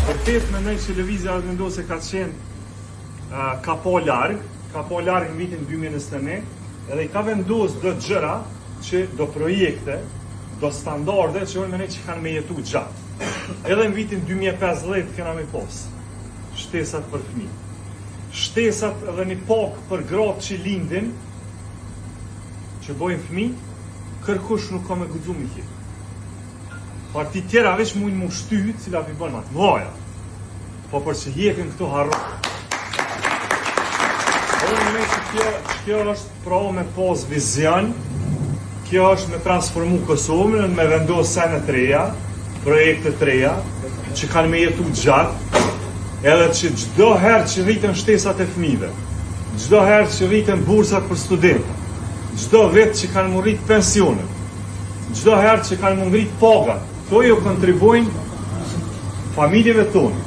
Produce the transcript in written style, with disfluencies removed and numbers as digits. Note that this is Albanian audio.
Vërtet mendoj që lëvizja vendose ka qenë ka po larg në vitin 2021, edhe i ka vendos do gjëra që do projekte, do standarde që unë mendoj që kanë me jetu gjatë. Edhe në vitin 2015 kena me pas shtesat për fëmijë. Shtesat edhe një pak për gratë që lindin, që bojnë fëmijë, kërkush nuk ka me guxu me kje. Parti tjera veç mujnë mu shty, cilat i bënë matë vaja. Po për që jekin këto harro. Edhe në me që kjo është pravo me pas vizion, kjo është me transformu Kosovën, me vendos sene të reja, projekte të reja, që kanë me jetu gjatë, edhe që gjdo herë që rritën shtesat e fëmijëve, gjdo herë që rritën bursat për studentë, gjdo vetë që kanë më rritë pensionet, gjdo herë që kanë më ngritë pagat, to jo kontribojnë familjeve tonë.